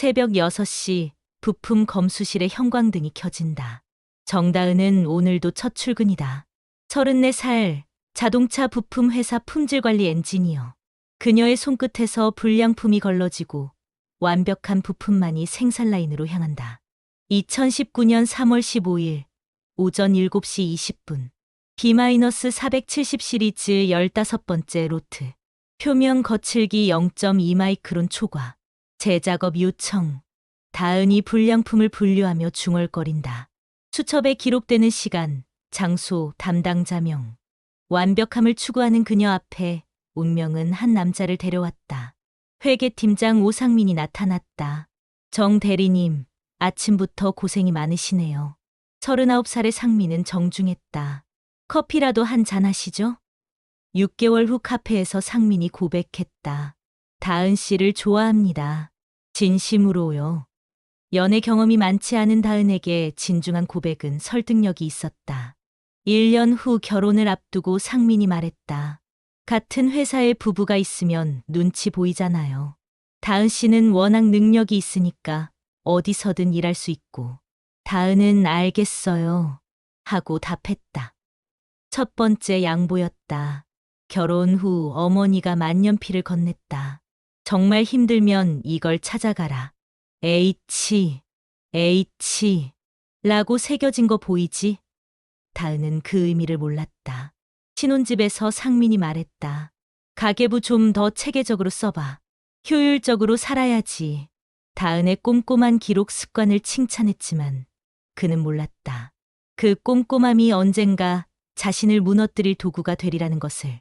새벽 6시 부품 검수실에 형광등이 켜진다. 정다은은 오늘도 첫 출근이다. 34살 자동차 부품 회사 품질관리 엔지니어. 그녀의 손끝에서 불량품이 걸러지고 완벽한 부품만이 생산 라인으로 향한다. 2019년 3월 15일 오전 7시 20분 B-470 시리즈 15번째 로트. 표면 거칠기 0.2 마이크론 초과. 재작업 요청. 다은이 불량품을 분류하며 중얼거린다. 수첩에 기록되는 시간, 장소, 담당자명. 완벽함을 추구하는 그녀 앞에 운명은 한 남자를 데려왔다. 회계팀장 오상민이 나타났다. 정 대리님, 아침부터 고생이 많으시네요. 39살의 상민은 정중했다. 커피라도 한 잔 하시죠? 6개월 후 카페에서 상민이 고백했다. 다은 씨를 좋아합니다. 진심으로요. 연애 경험이 많지 않은 다은에게 진중한 고백은 설득력이 있었다. 1년 후 결혼을 앞두고 상민이 말했다. 같은 회사에 부부가 있으면 눈치 보이잖아요. 다은 씨는 워낙 능력이 있으니까 어디서든 일할 수 있고. 다은은 알겠어요. 하고 답했다. 첫 번째 양보였다. 결혼 후 어머니가 만년필을 건넸다. 정말 힘들면 이걸 찾아가라. H 라고 새겨진 거 보이지? 다은은 그 의미를 몰랐다. 신혼집에서 상민이 말했다. 가계부 좀 더 체계적으로 써봐. 효율적으로 살아야지. 다은의 꼼꼼한 기록 습관을 칭찬했지만 그는 몰랐다. 그 꼼꼼함이 언젠가 자신을 무너뜨릴 도구가 되리라는 것을.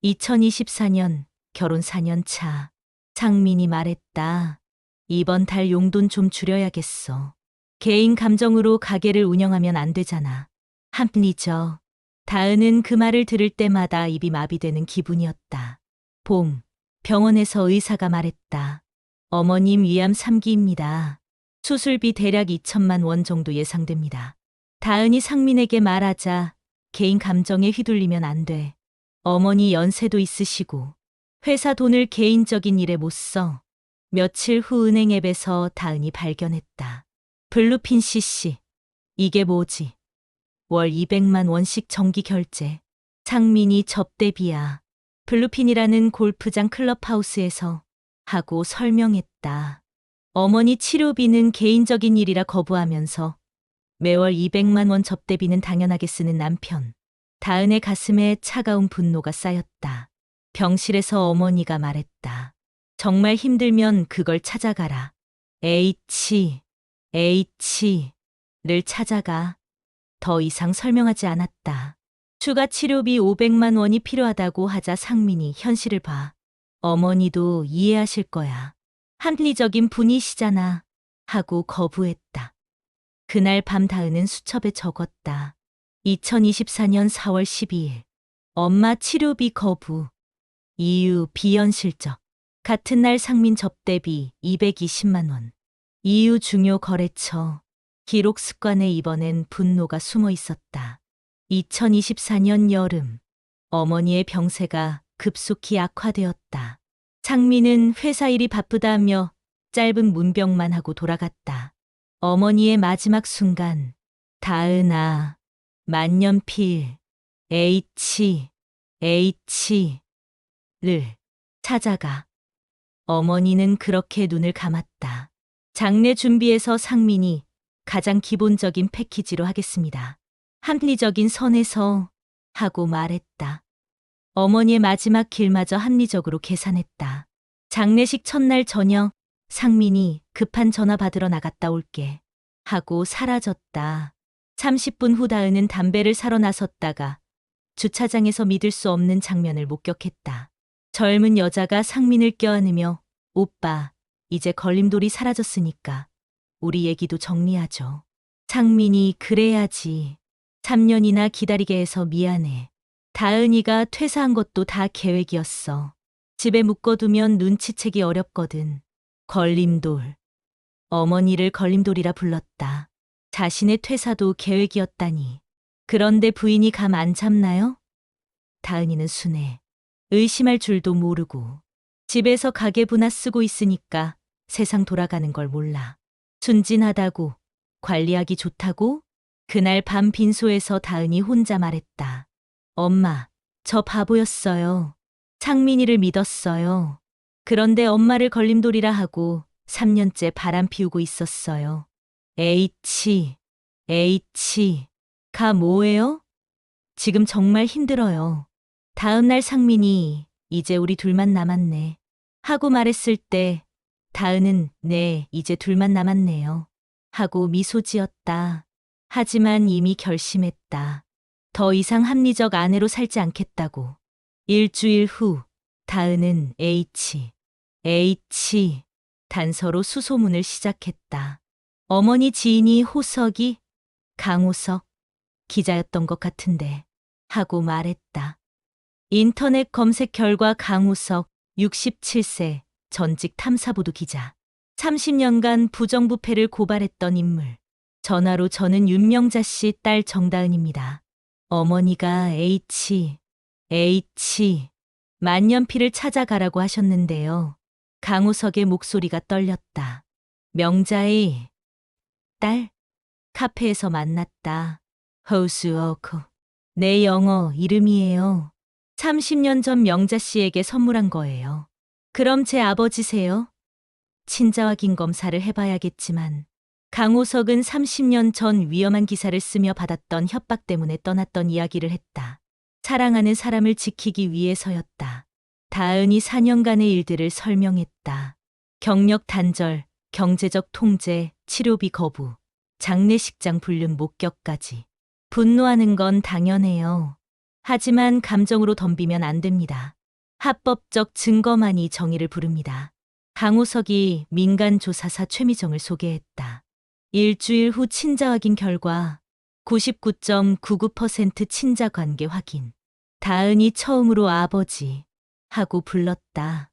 2024년 결혼 4년 차. 상민이 말했다. 이번 달 용돈 좀 줄여야겠어. 개인 감정으로 가게를 운영하면 안 되잖아. 합리적. 다은은 그 말을 들을 때마다 입이 마비되는 기분이었다. 봄, 병원에서 의사가 말했다. 어머님 위암 3기입니다. 수술비 대략 2천만 원 정도 예상됩니다. 다은이 상민에게 말하자 개인 감정에 휘둘리면 안 돼. 어머니 연세도 있으시고 회사 돈을 개인적인 일에 못 써. 며칠 후 은행 앱에서 다은이 발견했다. 블루핀 CC. 이게 뭐지? 월 200만 원씩 정기 결제. 상민이 접대비야. 블루핀이라는 골프장 클럽하우스에서 하고 설명했다. 어머니 치료비는 개인적인 일이라 거부하면서 매월 200만 원 접대비는 당연하게 쓰는 남편. 다은의 가슴에 차가운 분노가 쌓였다. 병실에서 어머니가 말했다. 정말 힘들면 그걸 찾아가라. H를 찾아가. 더 이상 설명하지 않았다. 추가 치료비 500만 원이 필요하다고 하자 상민이 현실을 봐. 어머니도 이해하실 거야. 합리적인 분이시잖아. 하고 거부했다. 그날 밤 다은은 수첩에 적었다. 2024년 4월 12일. 엄마 치료비 거부. 이유 비현실적. 같은 날 상민 접대비 220만 원. 이유 중요 거래처. 기록 습관에 이번엔 분노가 숨어 있었다. 2024년 여름. 어머니의 병세가 급속히 악화되었다. 상민은 회사 일이 바쁘다며 짧은 문병만 하고 돌아갔다. 어머니의 마지막 순간. 다은아, 만년필, H를 찾아가. 어머니는 그렇게 눈을 감았다. 장례 준비에서 상민이 가장 기본적인 패키지로 하겠습니다. 합리적인 선에서 하고 말했다. 어머니의 마지막 길마저 합리적으로 계산했다. 장례식 첫날 저녁 상민이 급한 전화 받으러 나갔다 올게 하고 사라졌다. 30분 후 다은은 담배를 사러 나섰다가 주차장에서 믿을 수 없는 장면을 목격했다. 젊은 여자가 상민을 껴안으며 오빠, 이제 걸림돌이 사라졌으니까 우리 얘기도 정리하죠. 상민이 그래야지. 3년이나 기다리게 해서 미안해. 다은이가 퇴사한 것도 다 계획이었어. 집에 묶어두면 눈치채기 어렵거든. 걸림돌. 어머니를 걸림돌이라 불렀다. 자신의 퇴사도 계획이었다니. 그런데 부인이 감 안 잡나요? 다은이는 순해. 의심할 줄도 모르고. 집에서 가계부나 쓰고 있으니까 세상 돌아가는 걸 몰라. 순진하다고, 관리하기 좋다고? 그날 밤 빈소에서 다은이 혼자 말했다. 엄마, 저 바보였어요. 상민이를 믿었어요. 그런데 엄마를 걸림돌이라 하고 3년째 바람 피우고 있었어요. 가 뭐예요? 지금 정말 힘들어요. 다음 날 상민이 이제 우리 둘만 남았네. 하고 말했을 때 다은은 네, 이제 둘만 남았네요. 하고 미소 지었다. 하지만 이미 결심했다. 더 이상 합리적 아내로 살지 않겠다고. 일주일 후 다은은 단서로 수소문을 시작했다. 어머니 지인이 호석이 강호석 기자였던 것 같은데 하고 말했다. 인터넷 검색 결과 강호석 67세 전직 탐사보도 기자. 30년간 부정부패를 고발했던 인물. 전화로 저는 윤명자 씨 딸 정다은입니다. 어머니가 만년필을 찾아가라고 하셨는데요. 강호석의 목소리가 떨렸다. 명자의 딸? 카페에서 만났다. 호수어코. 내 영어 이름이에요. 30년 전 명자 씨에게 선물한 거예요. 그럼 제 아버지세요? 친자와 긴 검사를 해봐야겠지만 강호석은 30년 전 위험한 기사를 쓰며 받았던 협박 때문에 떠났던 이야기를 했다. 사랑하는 사람을 지키기 위해서였다. 다은이 4년간의 일들을 설명했다. 경력 단절, 경제적 통제, 치료비 거부, 장례식장 불륜 목격까지. 분노하는 건 당연해요. 하지만 감정으로 덤비면 안 됩니다. 합법적 증거만이 정의를 부릅니다. 강호석이 민간조사사 최미정을 소개했다. 일주일 후 친자 확인 결과 99.99% 친자 관계 확인. 다은이 처음으로 아버지 하고 불렀다.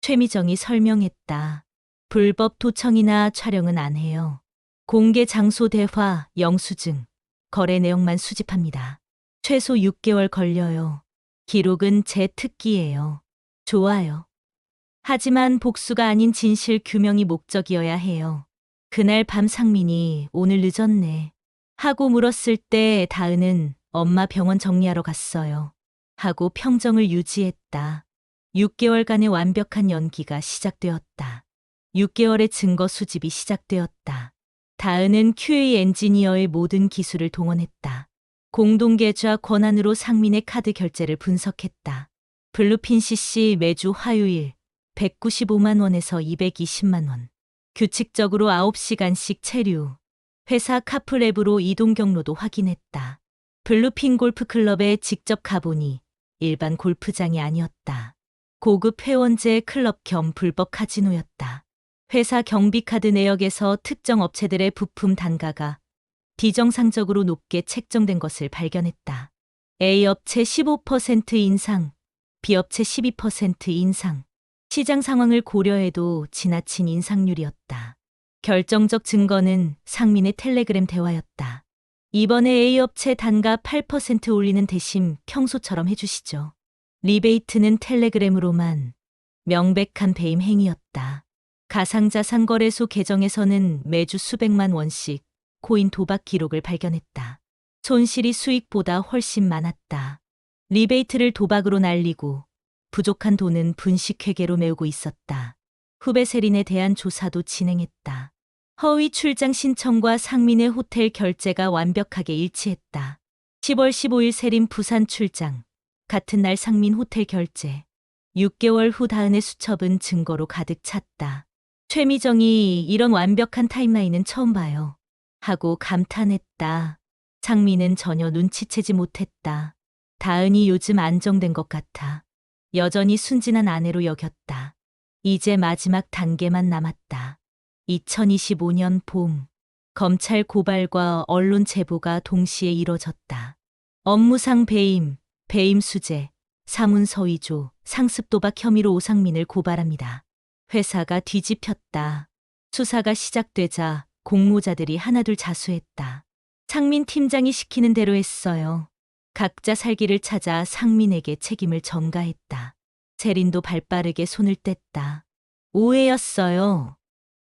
최미정이 설명했다. 불법 도청이나 촬영은 안 해요. 공개 장소 대화, 영수증, 거래 내용만 수집합니다. 최소 6개월 걸려요. 기록은 제 특기예요. 좋아요. 하지만 복수가 아닌 진실 규명이 목적이어야 해요. 그날 밤 상민이 오늘 늦었네. 하고 물었을 때 다은은 엄마 병원 정리하러 갔어요. 하고 평정을 유지했다. 6개월간의 완벽한 연기가 시작되었다. 6개월의 증거 수집이 시작되었다. 다은은 QA 엔지니어의 모든 기술을 동원했다. 공동계좌 권한으로 상민의 카드 결제를 분석했다. 블루핀 CC 매주 화요일 195만 원에서 220만 원. 규칙적으로 9시간씩 체류. 회사 카풀 앱으로 이동 경로도 확인했다. 블루핀 골프클럽에 직접 가보니 일반 골프장이 아니었다. 고급 회원제 클럽 겸 불법 카지노였다. 회사 경비카드 내역에서 특정 업체들의 부품 단가가 비정상적으로 높게 책정된 것을 발견했다. A업체 15% 인상, B업체 12% 인상. 시장 상황을 고려해도 지나친 인상률이었다. 결정적 증거는 상민의 텔레그램 대화였다. 이번에 A업체 단가 8% 올리는 대신 평소처럼 해주시죠. 리베이트는 텔레그램으로만. 명백한 배임 행위였다. 가상자산 거래소 계정에서는 매주 수백만 원씩 코인 도박 기록을 발견했다. 손실이 수익보다 훨씬 많았다. 리베이트를 도박으로 날리고 부족한 돈은 분식회계로 메우고 있었다. 후배 세린에 대한 조사도 진행했다. 허위 출장 신청과 상민의 호텔 결제가 완벽하게 일치했다. 10월 15일 세린 부산 출장, 같은 날 상민 호텔 결제. 6개월 후 다은의 수첩은 증거로 가득 찼다. 최미정이 이런 완벽한 타임라인은 처음 봐요. 하고 감탄했다. 상민은 전혀 눈치채지 못했다. 다은이 요즘 안정된 것 같아. 여전히 순진한 아내로 여겼다. 이제 마지막 단계만 남았다. 2025년 봄, 검찰 고발과 언론 제보가 동시에 이뤄졌다. 업무상 배임, 배임 수재, 사문서 위조, 상습 도박 혐의로 오상민을 고발합니다. 회사가 뒤집혔다. 수사가 시작되자 공모자들이 하나둘 자수했다. 상민 팀장이 시키는 대로 했어요. 각자 살기를 찾아 상민에게 책임을 전가했다. 세린도 발빠르게 손을 뗐다. 오해였어요.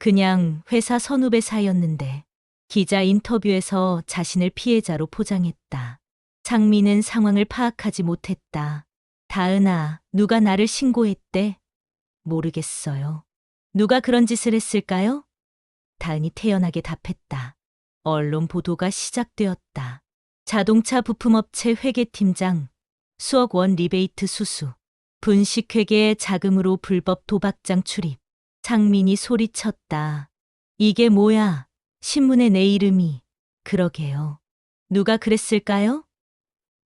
그냥 회사 선후배 사이였는데 기자 인터뷰에서 자신을 피해자로 포장했다. 상민은 상황을 파악하지 못했다. 다은아, 누가 나를 신고했대? 모르겠어요. 누가 그런 짓을 했을까요? 다은이 태연하게 답했다. 언론 보도가 시작되었다. 자동차 부품업체 회계팀장, 수억 원 리베이트 수수, 분식회계의 자금으로 불법 도박장 출입. 상민이 소리쳤다. 이게 뭐야? 신문에 내 이름이. 그러게요. 누가 그랬을까요?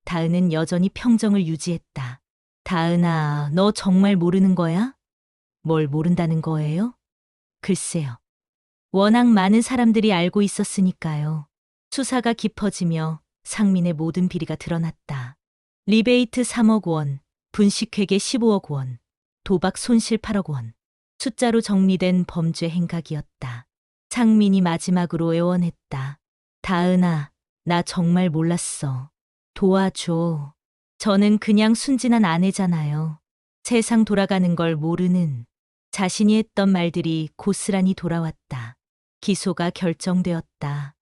다은은 여전히 평정을 유지했다. 다은아, 너 정말 모르는 거야? 뭘 모른다는 거예요? 글쎄요. 워낙 많은 사람들이 알고 있었으니까요. 수사가 깊어지며 상민의 모든 비리가 드러났다. 리베이트 3억 원, 분식회계 15억 원, 도박 손실 8억 원. 숫자로 정리된 범죄 행각이었다. 상민이 마지막으로 애원했다. 다은아, 나 정말 몰랐어. 도와줘. 저는 그냥 순진한 아내잖아요. 세상 돌아가는 걸 모르는. 자신이 했던 말들이 고스란히 돌아왔다. 기소가 결정되었다.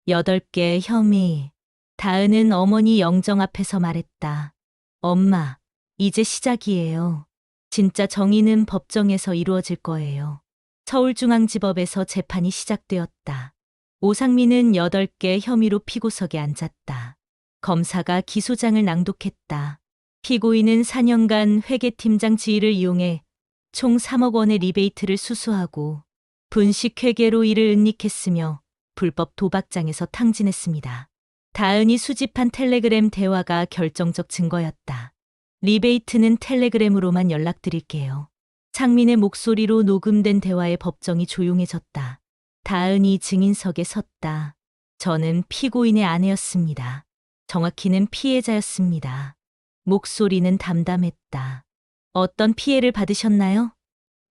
8개 혐의. 다은은 어머니 영정 앞에서 말했다. 엄마, 이제 시작이에요. 진짜 정의는 법정에서 이루어질 거예요. 서울중앙지법에서 재판이 시작되었다. 오상민은 8개 혐의로 피고석에 앉았다. 검사가 기소장을 낭독했다. 피고인은 4년간 회계팀장 지위를 이용해 총 3억 원의 리베이트를 수수하고 분식회계로 이를 은닉했으며 불법 도박장에서 탕진했습니다. 다은이 수집한 텔레그램 대화가 결정적 증거였다. 리베이트는 텔레그램으로만 연락드릴게요. 상민의 목소리로 녹음된 대화에 법정이 조용해졌다. 다은이 증인석에 섰다. 저는 피고인의 아내였습니다. 정확히는 피해자였습니다. 목소리는 담담했다. 어떤 피해를 받으셨나요?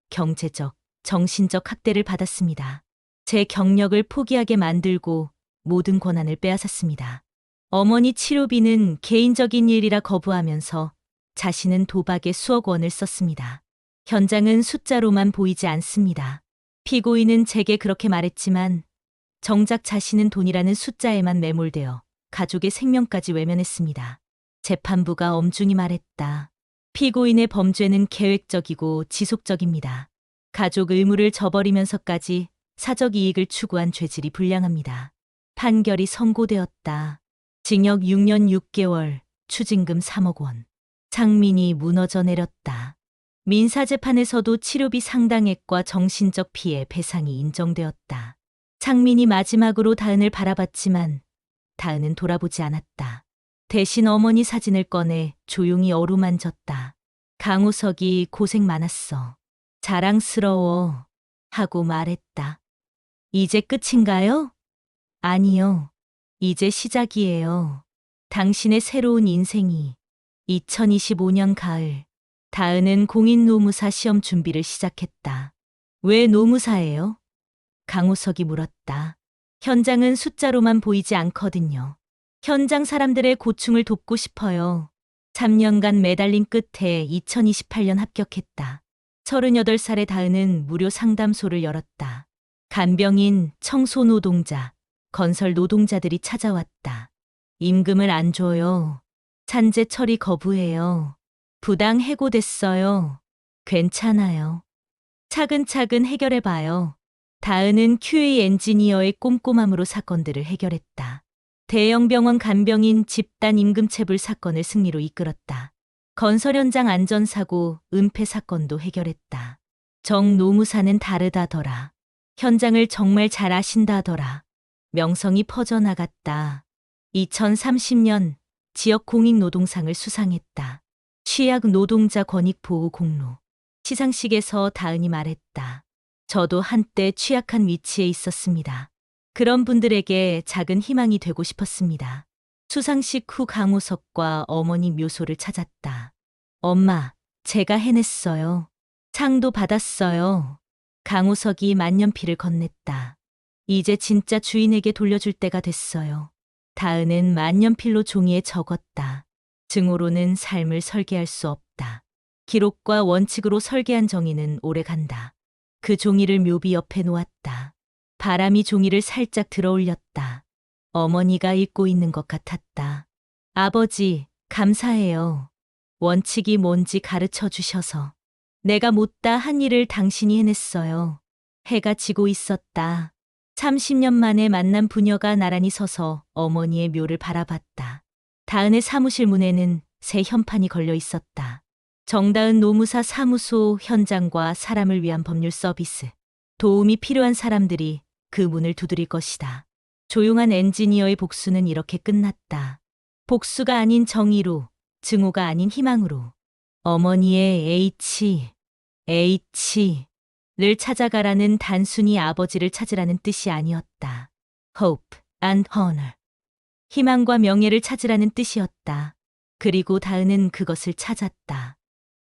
경제적, 정신적 학대를 받았습니다. 제 경력을 포기하게 만들고 모든 권한을 빼앗았습니다. 어머니 치료비는 개인적인 일이라 거부하면서 자신은 도박에 수억 원을 썼습니다. 현장은 숫자로만 보이지 않습니다. 피고인은 제게 그렇게 말했지만 정작 자신은 돈이라는 숫자에만 매몰되어 가족의 생명까지 외면했습니다. 재판부가 엄중히 말했다. 피고인의 범죄는 계획적이고 지속적입니다. 가족 의무를 저버리면서까지 사적 이익을 추구한 죄질이 불량합니다. 판결이 선고되었다. 징역 6년 6개월, 추징금 3억 원. 상민이 무너져 내렸다. 민사재판에서도 치료비 상당액과 정신적 피해 배상이 인정되었다. 상민이 마지막으로 다은을 바라봤지만 다은은 돌아보지 않았다. 대신 어머니 사진을 꺼내 조용히 어루만졌다. 강우석이 고생 많았어. 자랑스러워. 하고 말했다. 이제 끝인가요? 아니요. 이제 시작이에요. 당신의 새로운 인생이. 2025년 가을. 다은은 공인노무사 시험 준비를 시작했다. 왜 노무사예요? 강우석이 물었다. 현장은 숫자로만 보이지 않거든요. 현장 사람들의 고충을 돕고 싶어요. 3년간 매달린 끝에 2028년 합격했다. 38살의 다은은 무료 상담소를 열었다. 간병인, 청소노동자, 건설 노동자들이 찾아왔다. 임금을 안 줘요. 산재 처리 거부해요. 부당 해고됐어요. 괜찮아요. 차근차근 해결해봐요. 다은은 QA 엔지니어의 꼼꼼함으로 사건들을 해결했다. 대형 병원 간병인 집단 임금체불 사건을 승리로 이끌었다. 건설 현장 안전사고, 은폐 사건도 해결했다. 정노무사는 다르다더라. 현장을 정말 잘 아신다더라. 명성이 퍼져나갔다. 2030년 지역 공익노동상을 수상했다. 취약 노동자 권익 보호 공로. 시상식에서 다은이 말했다. 저도 한때 취약한 위치에 있었습니다. 그런 분들에게 작은 희망이 되고 싶었습니다. 수상식 후 강우석과 어머니 묘소를 찾았다. 엄마, 제가 해냈어요. 상도 받았어요. 강우석이 만년필을 건넸다. 이제 진짜 주인에게 돌려줄 때가 됐어요. 다은은 만년필로 종이에 적었다. 증오로는 삶을 설계할 수 없다. 기록과 원칙으로 설계한 정의는 오래 간다. 그 종이를 묘비 옆에 놓았다. 바람이 종이를 살짝 들어올렸다. 어머니가 읽고 있는 것 같았다. 아버지, 감사해요. 원칙이 뭔지 가르쳐 주셔서. 내가 못다 한 일을 당신이 해냈어요. 해가 지고 있었다. 30년 만에 만난 부녀가 나란히 서서 어머니의 묘를 바라봤다. 다은의 사무실 문에는 새 현판이 걸려 있었다. 정다은 노무사 사무소 현장과 사람을 위한 법률 서비스. 도움이 필요한 사람들이 그 문을 두드릴 것이다. 조용한 엔지니어의 복수는 이렇게 끝났다. 복수가 아닌 정의로, 증오가 아닌 희망으로. 어머니의 H를 찾아가라는 단순히 아버지를 찾으라는 뜻이 아니었다. Hope and honor. 희망과 명예를 찾으라는 뜻이었다. 그리고 다은은 그것을 찾았다.